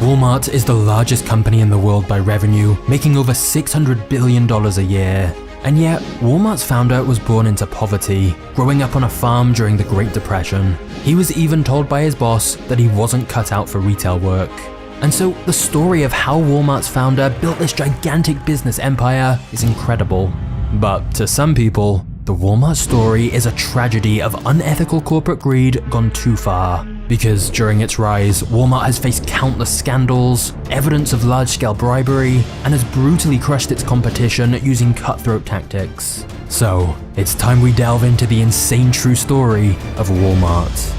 Walmart is the largest company in the world by revenue, making over $600 billion a year. And yet, Walmart's founder was born into poverty, growing up on a farm during the Great Depression. He was even told by his boss that he wasn't cut out for retail work. And so, the story of how Walmart's founder built this gigantic business empire is incredible. But to some people, the Walmart story is a tragedy of unethical corporate greed gone too far. Because during its rise, Walmart has faced countless scandals, evidence of large-scale bribery, and has brutally crushed its competition using cutthroat tactics. So, it's time we delve into the insane true story of Walmart.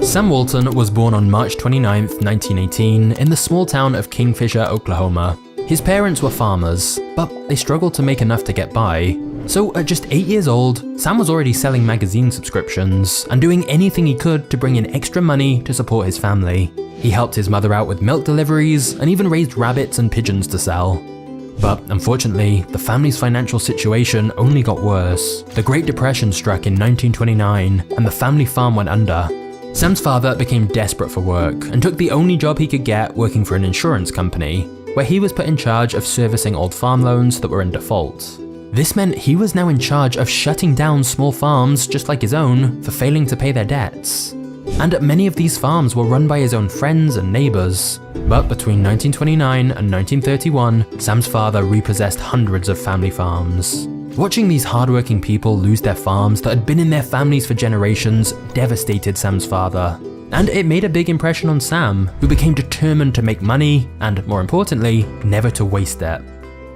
Sam Walton was born on March 29, 1918 in the small town of Kingfisher, Oklahoma. His parents were farmers, but they struggled to make enough to get by. So at just 8 years old, Sam was already selling magazine subscriptions and doing anything he could to bring in extra money to support his family. He helped his mother out with milk deliveries and even raised rabbits and pigeons to sell. But unfortunately, the family's financial situation only got worse. The Great Depression struck in 1929 and the family farm went under. Sam's father became desperate for work and took the only job he could get working for an insurance company, where he was put in charge of servicing old farm loans that were in default. This meant he was now in charge of shutting down small farms just like his own for failing to pay their debts. And many of these farms were run by his own friends and neighbors. But between 1929 and 1931, Sam's father repossessed hundreds of family farms. Watching these hardworking people lose their farms that had been in their families for generations devastated Sam's father. And it made a big impression on Sam, who became determined to make money and, more importantly, never to waste it.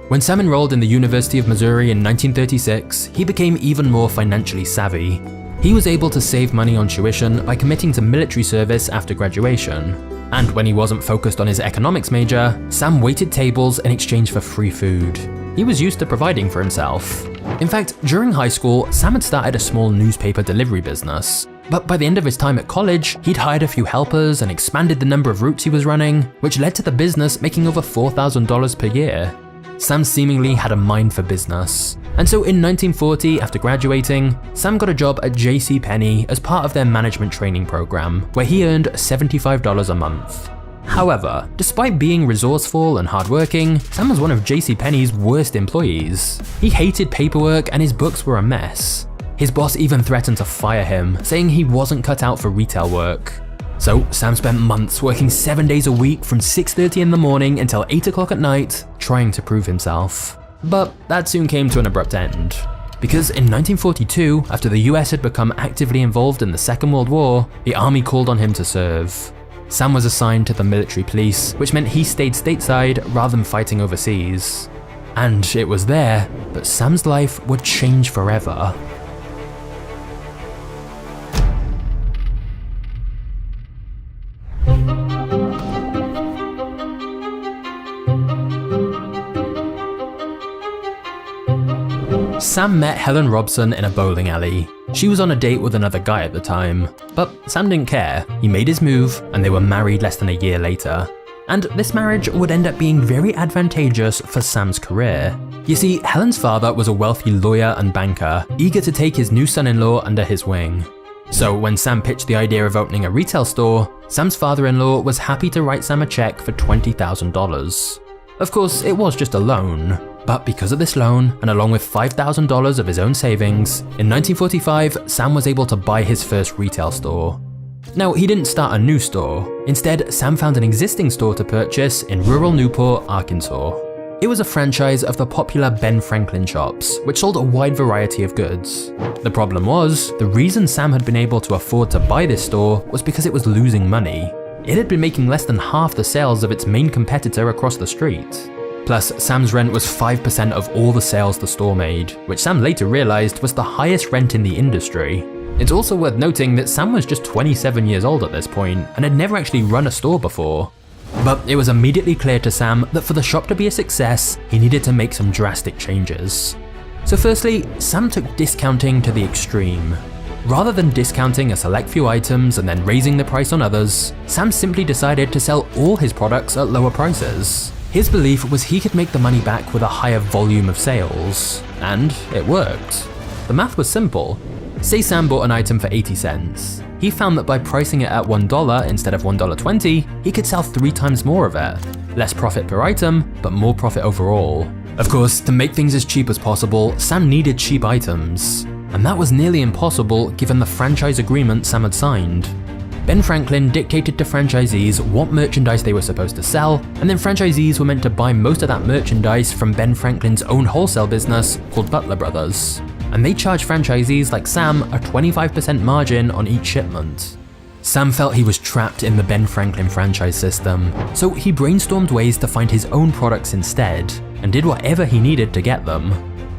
When Sam enrolled in the University of Missouri in 1936, he became even more financially savvy. He was able to save money on tuition by committing to military service after graduation. And when he wasn't focused on his economics major, Sam waited tables in exchange for free food. He was used to providing for himself. In fact, during high school, Sam had started a small newspaper delivery business. But by the end of his time at college, he'd hired a few helpers and expanded the number of routes he was running, which led to the business making over $4,000 per year. Sam seemingly had a mind for business. And so in 1940, after graduating, Sam got a job at JCPenney as part of their management training program, where he earned $75 a month. However, despite being resourceful and hardworking, Sam was one of JCPenney's worst employees. He hated paperwork and his books were a mess. His boss even threatened to fire him, saying he wasn't cut out for retail work. So Sam spent months working 7 days a week from 6:30 in the morning until 8 o'clock at night, trying to prove himself. But that soon came to an abrupt end. Because in 1942, after the US had become actively involved in the Second World War, the army called on him to serve. Sam was assigned to the military police, which meant he stayed stateside rather than fighting overseas. And it was there that Sam's life would change forever. Sam met Helen Robson in a bowling alley. She was on a date with another guy at the time, but Sam didn't care. He made his move, and they were married less than a year later. And this marriage would end up being very advantageous for Sam's career. You see, Helen's father was a wealthy lawyer and banker, eager to take his new son-in-law under his wing. So when Sam pitched the idea of opening a retail store, Sam's father-in-law was happy to write Sam a check for $20,000. Of course, it was just a loan. But because of this loan, and along with $5,000 of his own savings, in 1945, Sam was able to buy his first retail store. Now, he didn't start a new store. Instead, Sam found an existing store to purchase in rural Newport, Arkansas. It was a franchise of the popular Ben Franklin shops, which sold a wide variety of goods. The problem was, the reason Sam had been able to afford to buy this store was because it was losing money. It had been making less than half the sales of its main competitor across the street. Plus, Sam's rent was 5% of all the sales the store made, which Sam later realized was the highest rent in the industry. It's also worth noting that Sam was just 27 years old at this point and had never actually run a store before. But it was immediately clear to Sam that for the shop to be a success, he needed to make some drastic changes. So firstly, Sam took discounting to the extreme. Rather than discounting a select few items and then raising the price on others, Sam simply decided to sell all his products at lower prices. His belief was he could make the money back with a higher volume of sales, and it worked. The math was simple. Say Sam bought an item for 80 cents. He found that by pricing it at $1 instead of $1.20, he could sell 3 times more of it. Less profit per item, but more profit overall. Of course, to make things as cheap as possible, Sam needed cheap items. And that was nearly impossible given the franchise agreement Sam had signed. Ben Franklin dictated to franchisees what merchandise they were supposed to sell, and then franchisees were meant to buy most of that merchandise from Ben Franklin's own wholesale business called Butler Brothers. And they charged franchisees like Sam a 25% margin on each shipment. Sam felt he was trapped in the Ben Franklin franchise system, so he brainstormed ways to find his own products instead, and did whatever he needed to get them.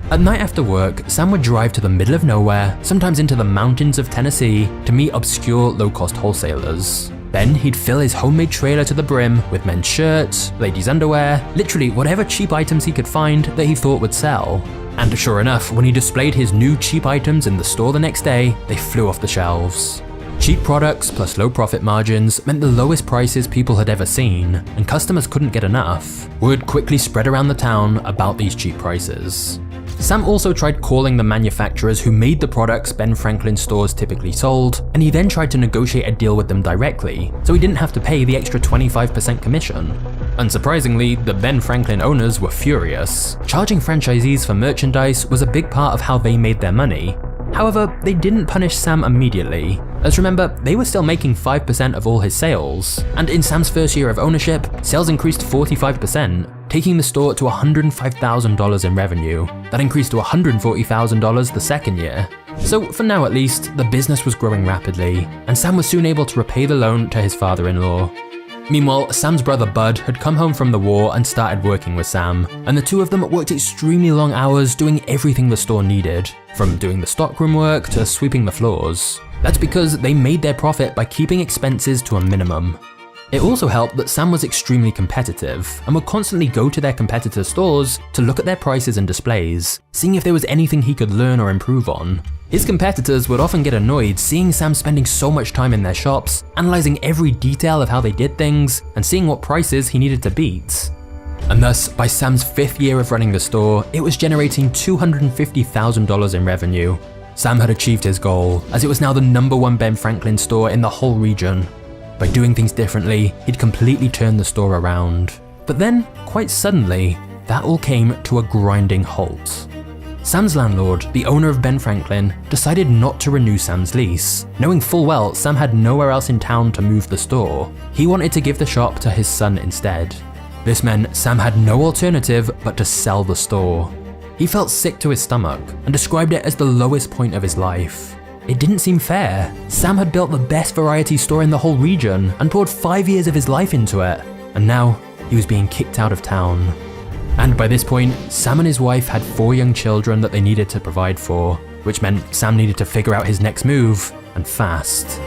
At night after work, Sam would drive to the middle of nowhere, sometimes into the mountains of Tennessee, to meet obscure low-cost wholesalers. Then he'd fill his homemade trailer to the brim with men's shirts, ladies' underwear, literally whatever cheap items he could find that he thought would sell. And sure enough, when he displayed his new cheap items in the store the next day, they flew off the shelves. Cheap products plus low profit margins meant the lowest prices people had ever seen, and customers couldn't get enough. Word quickly spread around the town about these cheap prices. Sam also tried calling the manufacturers who made the products Ben Franklin stores typically sold, and he then tried to negotiate a deal with them directly, so he didn't have to pay the extra 25% commission. Unsurprisingly, the Ben Franklin owners were furious. Charging franchisees for merchandise was a big part of how they made their money. However, they didn't punish Sam immediately, as remember, they were still making 5% of all his sales, and in Sam's first year of ownership, sales increased 45%, taking the store to $105,000 in revenue. That increased to $140,000 the second year. So for now at least, the business was growing rapidly, and Sam was soon able to repay the loan to his father-in-law. Meanwhile, Sam's brother Bud had come home from the war and started working with Sam, and the two of them worked extremely long hours doing everything the store needed, from doing the stockroom work to sweeping the floors. That's because they made their profit by keeping expenses to a minimum. It also helped that Sam was extremely competitive and would constantly go to their competitors' stores to look at their prices and displays, seeing if there was anything he could learn or improve on. His competitors would often get annoyed seeing Sam spending so much time in their shops, analyzing every detail of how they did things, and seeing what prices he needed to beat. And thus, by Sam's 5th year of running the store, it was generating $250,000 in revenue. Sam had achieved his goal, as it was now the #1 Ben Franklin store in the whole region. By doing things differently, he'd completely turned the store around. But then, quite suddenly, that all came to a grinding halt. Sam's landlord, the owner of Ben Franklin, decided not to renew Sam's lease, knowing full well Sam had nowhere else in town to move the store. He wanted to give the shop to his son instead. This meant Sam had no alternative but to sell the store. He felt sick to his stomach and described it as the lowest point of his life. It didn't seem fair. Sam had built the best variety store in the whole region and poured 5 years of his life into it, and now he was being kicked out of town. And by this point, Sam and his wife had 4 young children that they needed to provide for, which meant Sam needed to figure out his next move, and fast.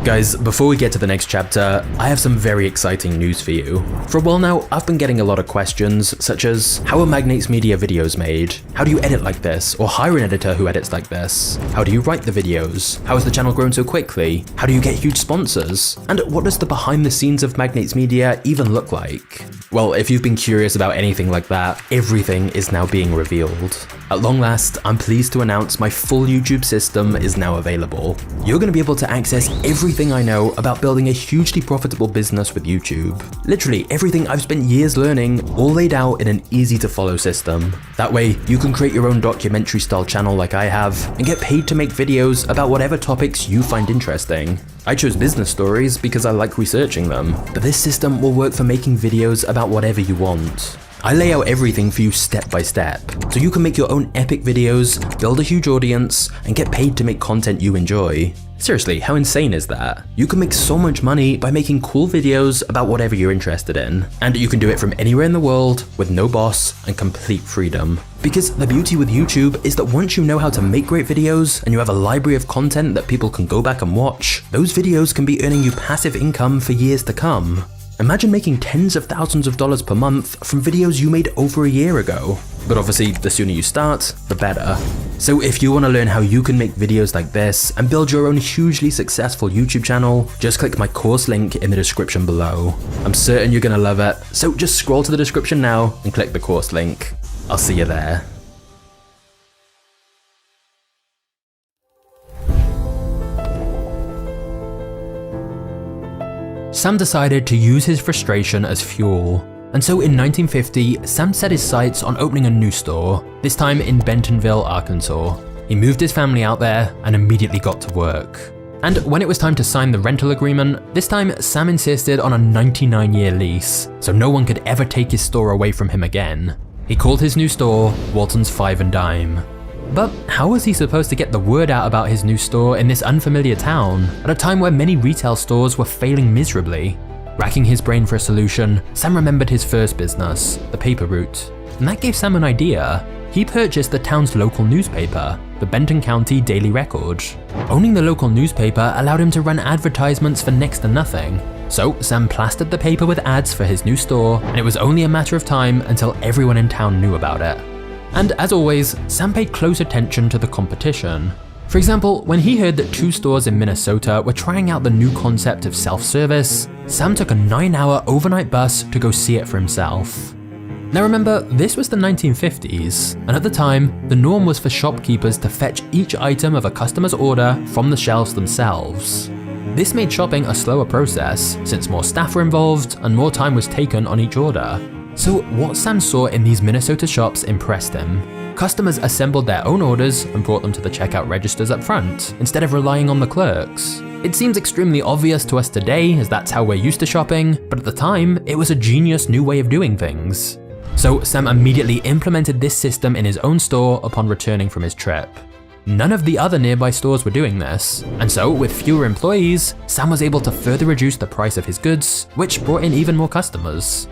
Guys, before we get to the next chapter, I have some very exciting news for you. For a while now, I've been getting a lot of questions, such as, how are Magnates Media videos made? How do you edit like this, or hire an editor who edits like this? How do you write the videos? How has the channel grown so quickly? How do you get huge sponsors? And what does the behind the scenes of Magnates Media even look like? Well, if you've been curious about anything like that, everything is now being revealed. At long last, I'm pleased to announce my full YouTube system is now available. You're going to be able to access everything I know about building a hugely profitable business with YouTube. Literally everything I've spent years learning, all laid out in an easy to follow system. That way, you can create your own documentary style channel like I have, and get paid to make videos about whatever topics you find interesting. I chose business stories because I like researching them, but this system will work for making videos about whatever you want. I lay out everything for you step by step, so you can make your own epic videos, build a huge audience, and get paid to make content you enjoy. Seriously, how insane is that? You can make so much money by making cool videos about whatever you're interested in, and you can do it from anywhere in the world with no boss and complete freedom. Because the beauty with YouTube is that once you know how to make great videos and you have a library of content that people can go back and watch, those videos can be earning you passive income for years to come. Imagine making tens of thousands of dollars per month from videos you made over a year ago. But obviously, the sooner you start, the better. So if you want to learn how you can make videos like this and build your own hugely successful YouTube channel, just click my course link in the description below. I'm certain you're going to love it, so just scroll to the description now and click the course link. I'll see you there. Sam decided to use his frustration as fuel, and so in 1950, Sam set his sights on opening a new store, this time in Bentonville, Arkansas. He moved his family out there and immediately got to work. And when it was time to sign the rental agreement, this time Sam insisted on a 99-year lease, so no one could ever take his store away from him again. He called his new store Walton's Five and Dime. But how was he supposed to get the word out about his new store in this unfamiliar town, at a time where many retail stores were failing miserably? Racking his brain for a solution, Sam remembered his first business, the paper route, and that gave Sam an idea. He purchased the town's local newspaper, the Benton County Daily Record. Owning the local newspaper allowed him to run advertisements for next to nothing. So Sam plastered the paper with ads for his new store, and it was only a matter of time until everyone in town knew about it. And as always, Sam paid close attention to the competition. For example, when he heard that 2 stores in Minnesota were trying out the new concept of self-service, Sam took a 9-hour overnight bus to go see it for himself. Now remember, this was the 1950s, and at the time, the norm was for shopkeepers to fetch each item of a customer's order from the shelves themselves. This made shopping a slower process, since more staff were involved and more time was taken on each order. So what Sam saw in these Minnesota shops impressed him. Customers assembled their own orders and brought them to the checkout registers up front, instead of relying on the clerks. It seems extremely obvious to us today, as that's how we're used to shopping, but at the time, it was a genius new way of doing things. So Sam immediately implemented this system in his own store upon returning from his trip. None of the other nearby stores were doing this, and so with fewer employees, Sam was able to further reduce the price of his goods, which brought in even more customers.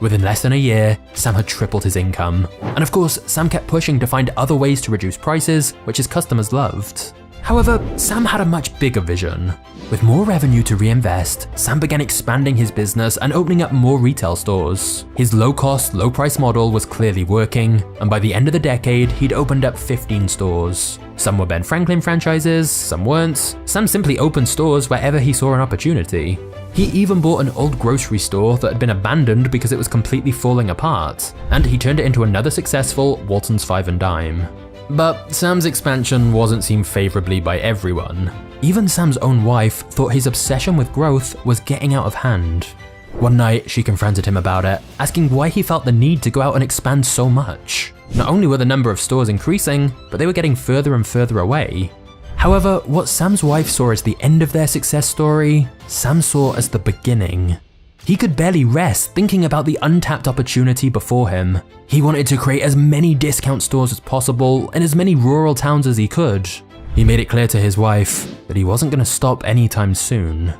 Within less than a year, Sam had tripled his income. And of course, Sam kept pushing to find other ways to reduce prices, which his customers loved. However, Sam had a much bigger vision. With more revenue to reinvest, Sam began expanding his business and opening up more retail stores. His low-cost, low-price model was clearly working, and by the end of the decade, he'd opened up 15 stores. Some were Ben Franklin franchises, some weren't. Sam simply opened stores wherever he saw an opportunity. He even bought an old grocery store that had been abandoned because it was completely falling apart, and he turned it into another successful Walton's Five and Dime. But Sam's expansion wasn't seen favorably by everyone. Even Sam's own wife thought his obsession with growth was getting out of hand. One night, she confronted him about it, asking why he felt the need to go out and expand so much. Not only were the number of stores increasing, but they were getting further and further away. However, what Sam's wife saw as the end of their success story, Sam saw as the beginning. He could barely rest thinking about the untapped opportunity before him. He wanted to create as many discount stores as possible in as many rural towns as he could. He made it clear to his wife that he wasn't going to stop anytime soon.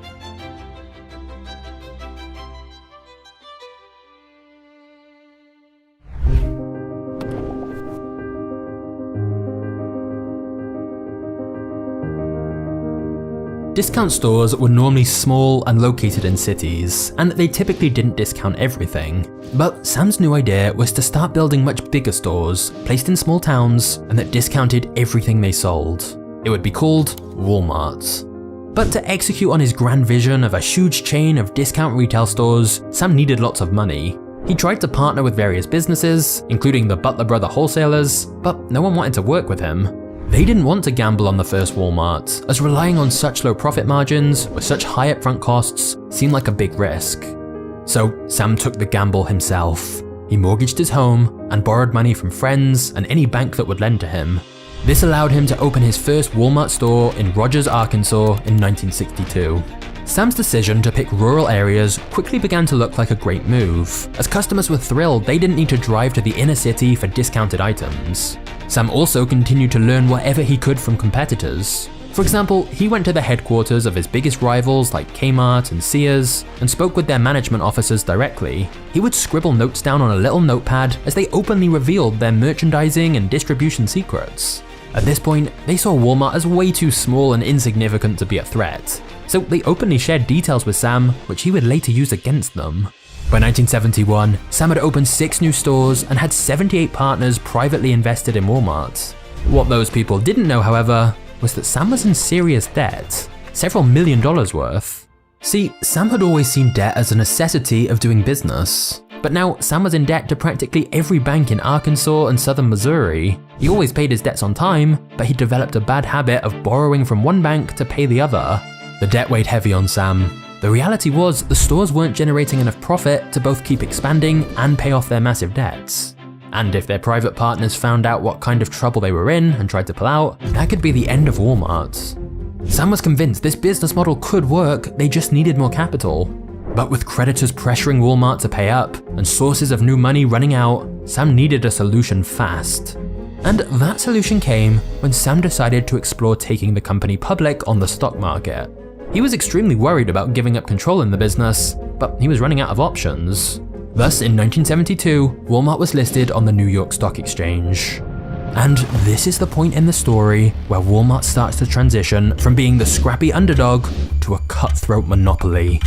Discount stores were normally small and located in cities, and they typically didn't discount everything. But Sam's new idea was to start building much bigger stores, placed in small towns, and that discounted everything they sold. It would be called Walmart. But to execute on his grand vision of a huge chain of discount retail stores, Sam needed lots of money. He tried to partner with various businesses, including the Butler Brother wholesalers, but no one wanted to work with him. They didn't want to gamble on the first Walmart, as relying on such low profit margins with such high upfront costs seemed like a big risk. So Sam took the gamble himself. He mortgaged his home and borrowed money from friends and any bank that would lend to him. This allowed him to open his first Walmart store in Rogers, Arkansas in 1962. Sam's decision to pick rural areas quickly began to look like a great move, as customers were thrilled they didn't need to drive to the inner city for discounted items. Sam also continued to learn whatever he could from competitors. For example, he went to the headquarters of his biggest rivals like Kmart and Sears and spoke with their management officers directly. He would scribble notes down on a little notepad as they openly revealed their merchandising and distribution secrets. At this point, they saw Walmart as way too small and insignificant to be a threat. so they openly shared details with Sam, which he would later use against them. By 1971, Sam had opened 6 new stores and had 78 partners privately invested in Walmart. What those people didn't know, however, was that Sam was in serious debt, several $1 million worth. See, Sam had always seen debt as a necessity of doing business, but now Sam was in debt to practically every bank in Arkansas and southern Missouri. He always paid his debts on time, but he developed a bad habit of borrowing from one bank to pay the other. The debt weighed heavy on Sam. The reality was the stores weren't generating enough profit to both keep expanding and pay off their massive debts. And if their private partners found out what kind of trouble they were in and tried to pull out, that could be the end of Walmart. Sam was convinced this business model could work, they just needed more capital. But with creditors pressuring Walmart to pay up and sources of new money running out, Sam needed a solution fast. And that solution came when Sam decided to explore taking the company public on the stock market. He was extremely worried about giving up control in the business, but he was running out of options. Thus, in 1972, Walmart was listed on the New York Stock Exchange. And this is the point in the story where Walmart starts to transition from being the scrappy underdog to a cutthroat monopoly.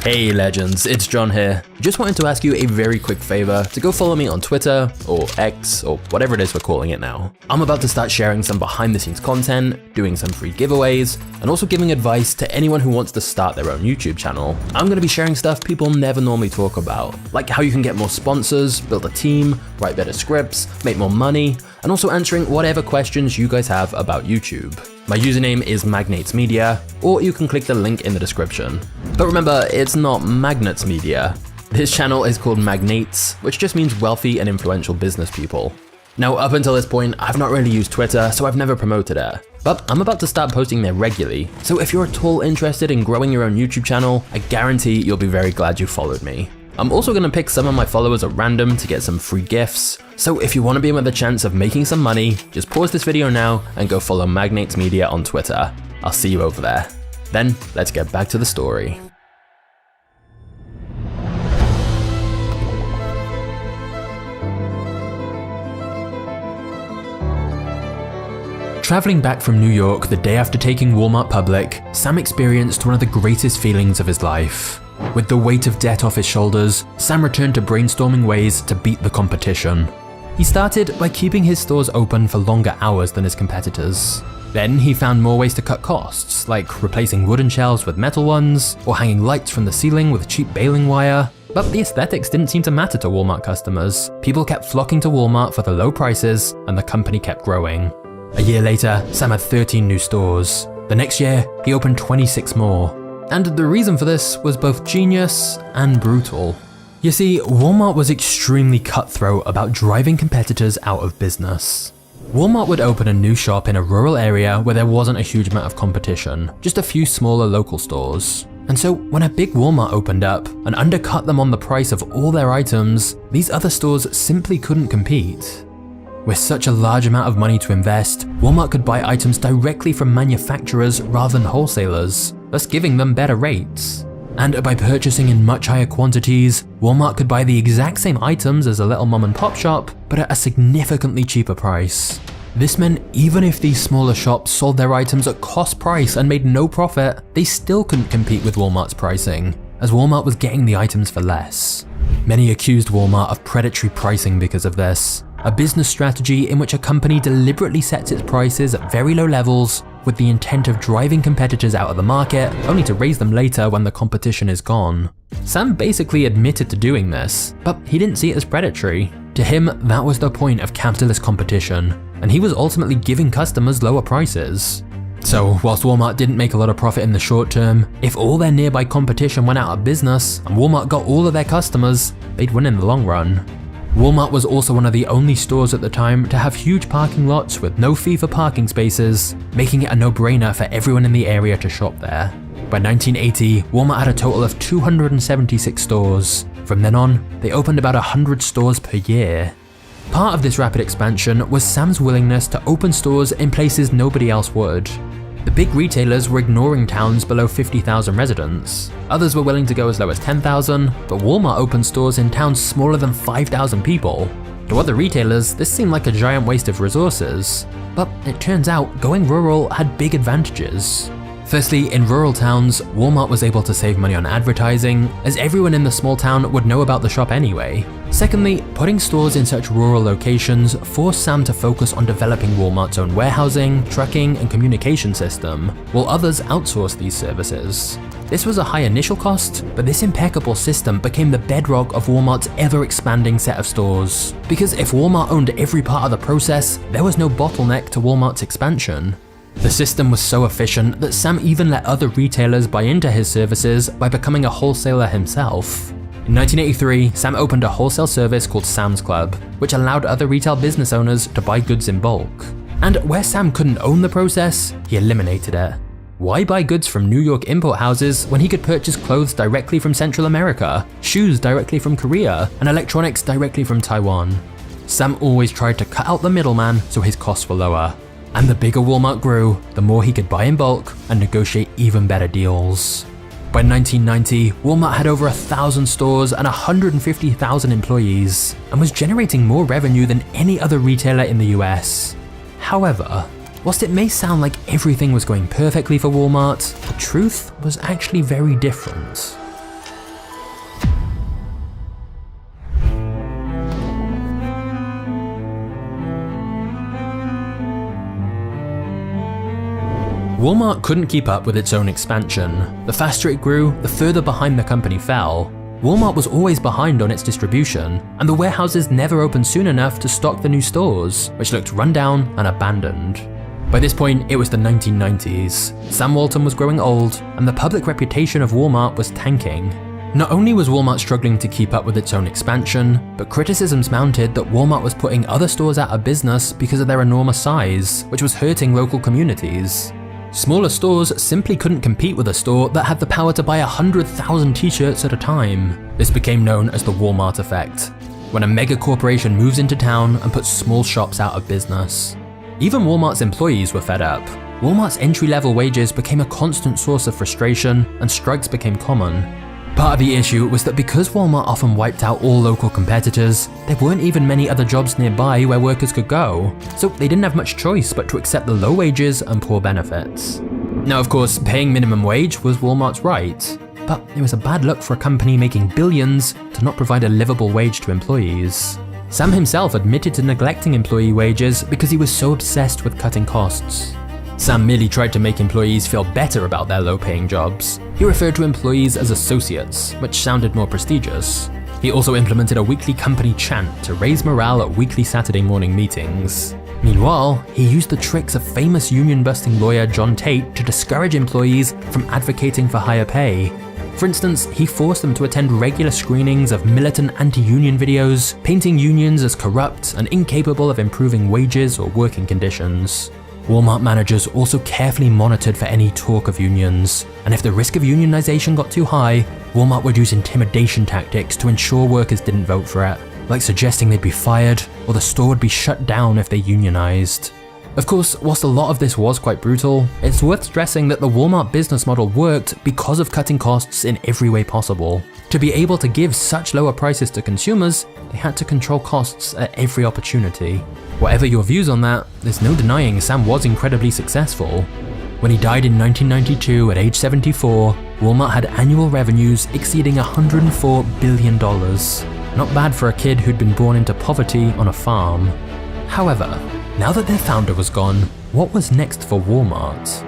Hey legends, it's John here. Just wanted to ask you a very quick favor to go follow me on Twitter, or X, or whatever it is we're calling it now. I'm about to start sharing some behind the scenes content, doing some free giveaways, and also giving advice to anyone who wants to start their own YouTube channel. I'm gonna be sharing stuff people never normally talk about, like how you can get more sponsors, build a team, write better scripts, make more money, and also answering whatever questions you guys have about YouTube. My username is Magnates Media, or you can click the link in the description. But remember, it's not Magnets Media. This channel is called Magnates, which just means wealthy and influential business people. Now, up until this point, I've not really used Twitter, so I've never promoted it. But I'm about to start posting there regularly, so if you're at all interested in growing your own YouTube channel, I guarantee you'll be very glad you followed me. I'm also going to pick some of my followers at random to get some free gifts, so if you want to be in with a chance of making some money, just pause this video now and go follow Magnates Media on Twitter. I'll see you over there. Then, let's get back to the story. Traveling back from New York the day after taking Walmart public, Sam experienced one of the greatest feelings of his life. With the weight of debt off his shoulders, Sam returned to brainstorming ways to beat the competition. He started by keeping his stores open for longer hours than his competitors. Then he found more ways to cut costs, like replacing wooden shelves with metal ones, or hanging lights from the ceiling with cheap baling wire. But the aesthetics didn't seem to matter to Walmart customers. People kept flocking to Walmart for the low prices, and the company kept growing. A year later, Sam had 13 new stores. The next year, he opened 26 more. And the reason for this was both genius and brutal. You see, Walmart was extremely cutthroat about driving competitors out of business. Walmart would open a new shop in a rural area where there wasn't a huge amount of competition, just a few smaller local stores. And so when a big Walmart opened up and undercut them on the price of all their items, these other stores simply couldn't compete. With such a large amount of money to invest, Walmart could buy items directly from manufacturers rather than wholesalers, thus giving them better rates. And by purchasing in much higher quantities, Walmart could buy the exact same items as a little mom and pop shop, but at a significantly cheaper price. This meant even if these smaller shops sold their items at cost price and made no profit, they still couldn't compete with Walmart's pricing, as Walmart was getting the items for less. Many accused Walmart of predatory pricing because of this, a business strategy in which a company deliberately sets its prices at very low levels with the intent of driving competitors out of the market, only to raise them later when the competition is gone. Sam basically admitted to doing this, but he didn't see it as predatory. To him, that was the point of capitalist competition, and he was ultimately giving customers lower prices. So, whilst Walmart didn't make a lot of profit in the short term, if all their nearby competition went out of business and Walmart got all of their customers, they'd win in the long run. Walmart was also one of the only stores at the time to have huge parking lots with no fee for parking spaces, making it a no-brainer for everyone in the area to shop there. By 1980, Walmart had a total of 276 stores. From then on, they opened about 100 stores per year. Part of this rapid expansion was Sam's willingness to open stores in places nobody else would. The big retailers were ignoring towns below 50,000 residents. Others were willing to go as low as 10,000, but Walmart opened stores in towns smaller than 5,000 people. To other retailers, this seemed like a giant waste of resources, but it turns out going rural had big advantages. Firstly, in rural towns, Walmart was able to save money on advertising, as everyone in the small town would know about the shop anyway. Secondly, putting stores in such rural locations forced Sam to focus on developing Walmart's own warehousing, trucking, and communication system, while others outsourced these services. This was a high initial cost, but this impeccable system became the bedrock of Walmart's ever-expanding set of stores. Because if Walmart owned every part of the process, there was no bottleneck to Walmart's expansion. The system was so efficient that Sam even let other retailers buy into his services by becoming a wholesaler himself. In 1983, Sam opened a wholesale service called Sam's Club, which allowed other retail business owners to buy goods in bulk. And where Sam couldn't own the process, he eliminated it. Why buy goods from New York import houses when he could purchase clothes directly from Central America, shoes directly from Korea, and electronics directly from Taiwan? Sam always tried to cut out the middleman so his costs were lower. And the bigger Walmart grew, the more he could buy in bulk and negotiate even better deals. By 1990, Walmart had over 1,000 stores and 150,000 employees, and was generating more revenue than any other retailer in the US. However, whilst it may sound like everything was going perfectly for Walmart, the truth was actually very different. Walmart couldn't keep up with its own expansion. The faster it grew, the further behind the company fell. Walmart was always behind on its distribution, and the warehouses never opened soon enough to stock the new stores, which looked run down and abandoned. By this point, it was the 1990s. Sam Walton was growing old, and the public reputation of Walmart was tanking. Not only was Walmart struggling to keep up with its own expansion, but criticisms mounted that Walmart was putting other stores out of business because of their enormous size, which was hurting local communities. Smaller stores simply couldn't compete with a store that had the power to buy 100,000 t-shirts at a time. This became known as the Walmart effect, when a mega corporation moves into town and puts small shops out of business. Even Walmart's employees were fed up. Walmart's entry-level wages became a constant source of frustration, and strikes became common. Part of the issue was that because Walmart often wiped out all local competitors, there weren't even many other jobs nearby where workers could go, so they didn't have much choice but to accept the low wages and poor benefits. Now of course, paying minimum wage was Walmart's right, but it was a bad look for a company making billions to not provide a livable wage to employees. Sam himself admitted to neglecting employee wages because he was so obsessed with cutting costs. Sam merely tried to make employees feel better about their low-paying jobs. He referred to employees as associates, which sounded more prestigious. He also implemented a weekly company chant to raise morale at weekly Saturday morning meetings. Meanwhile, he used the tricks of famous union-busting lawyer John Tate to discourage employees from advocating for higher pay. For instance, he forced them to attend regular screenings of militant anti-union videos, painting unions as corrupt and incapable of improving wages or working conditions. Walmart managers also carefully monitored for any talk of unions, and if the risk of unionization got too high, Walmart would use intimidation tactics to ensure workers didn't vote for it, like suggesting they'd be fired or the store would be shut down if they unionized. Of course, whilst a lot of this was quite brutal, it's worth stressing that the Walmart business model worked because of cutting costs in every way possible. To be able to give such lower prices to consumers, they had to control costs at every opportunity. Whatever your views on that, there's no denying Sam was incredibly successful. When he died in 1992 at age 74, Walmart had annual revenues exceeding $104 billion. Not bad for a kid who'd been born into poverty on a farm. However, now that their founder was gone, what was next for Walmart?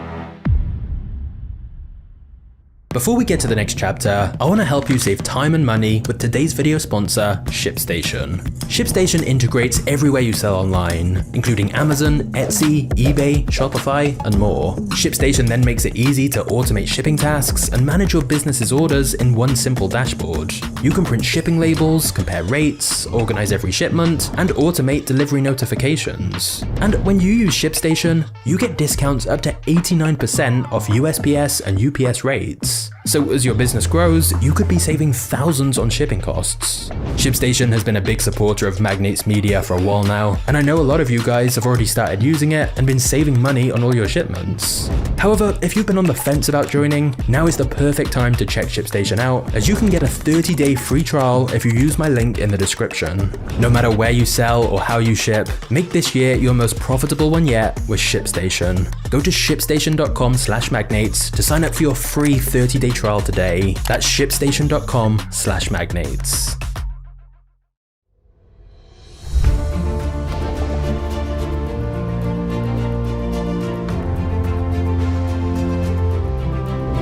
Before we get to the next chapter, I want to help you save time and money with today's video sponsor, ShipStation. ShipStation integrates everywhere you sell online, including Amazon, Etsy, eBay, Shopify, and more. ShipStation then makes it easy to automate shipping tasks and manage your business's orders in one simple dashboard. You can print shipping labels, compare rates, organize every shipment, and automate delivery notifications. And when you use ShipStation, you get discounts up to 89% off USPS and UPS rates. So as your business grows, you could be saving thousands on shipping costs. ShipStation has been a big supporter of Magnate's media for a while now, and I know a lot of you guys have already started using it and been saving money on all your shipments. However, if you've been on the fence about joining, now is the perfect time to check ShipStation out, as you can get a 30-day free trial if you use my link in the description. No matter where you sell or how you ship, make this year your most profitable one yet with ShipStation. Go to shipstation.com/magnates to sign up for your free 30-day trial today. That's shipstation.com/magnates.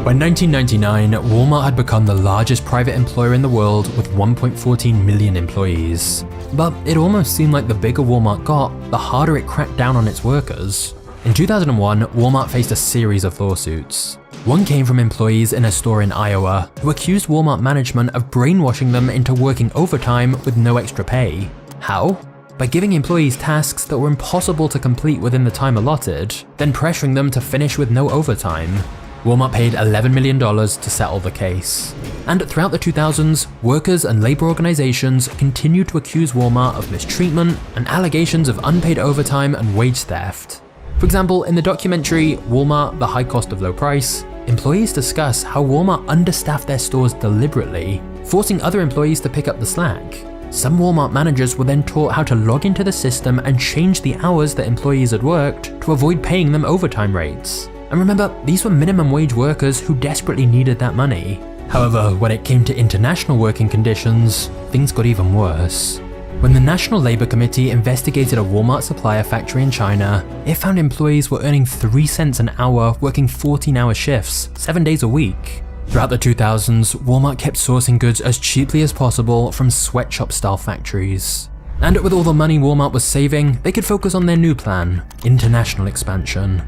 By 1999, Walmart had become the largest private employer in the world with 1.14 million employees. But it almost seemed like the bigger Walmart got, the harder it cracked down on its workers. In 2001, Walmart faced a series of lawsuits. One came from employees in a store in Iowa who accused Walmart management of brainwashing them into working overtime with no extra pay. How? By giving employees tasks that were impossible to complete within the time allotted, then pressuring them to finish with no overtime. Walmart paid $11 million to settle the case. And throughout the 2000s, workers and labor organizations continued to accuse Walmart of mistreatment and allegations of unpaid overtime and wage theft. For example, in the documentary Walmart: The High Cost of Low Price, employees discuss how Walmart understaffed their stores deliberately, forcing other employees to pick up the slack. Some Walmart managers were then taught how to log into the system and change the hours that employees had worked to avoid paying them overtime rates. And remember, these were minimum wage workers who desperately needed that money. However, when it came to international working conditions, things got even worse. When the National Labor Committee investigated a Walmart supplier factory in China, it found employees were earning 3 cents an hour working 14-hour shifts, 7 days a week. Throughout the 2000s, Walmart kept sourcing goods as cheaply as possible from sweatshop-style factories. And with all the money Walmart was saving, they could focus on their new plan: international expansion.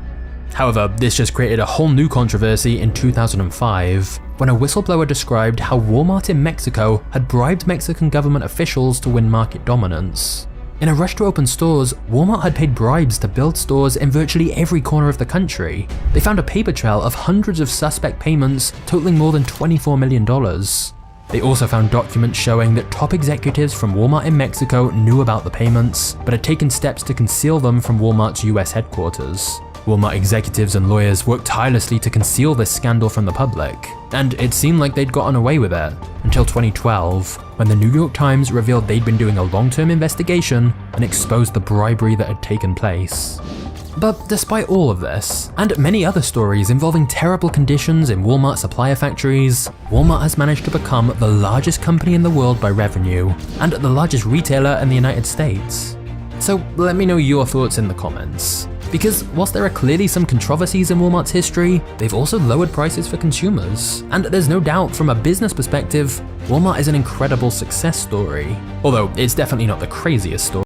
However, this just created a whole new controversy in 2005, when a whistleblower described how Walmart in Mexico had bribed Mexican government officials to win market dominance. In a rush to open stores, Walmart had paid bribes to build stores in virtually every corner of the country. They found a paper trail of hundreds of suspect payments totaling more than $24 million. They also found documents showing that top executives from Walmart in Mexico knew about the payments, but had taken steps to conceal them from Walmart's US headquarters. Walmart executives and lawyers worked tirelessly to conceal this scandal from the public, and it seemed like they'd gotten away with it, until 2012, when the New York Times revealed they'd been doing a long-term investigation and exposed the bribery that had taken place. But despite all of this, and many other stories involving terrible conditions in Walmart supplier factories, Walmart has managed to become the largest company in the world by revenue, and the largest retailer in the United States. So let me know your thoughts in the comments. Because whilst there are clearly some controversies in Walmart's history, they've also lowered prices for consumers. And there's no doubt from a business perspective, Walmart is an incredible success story. Although it's definitely not the craziest story.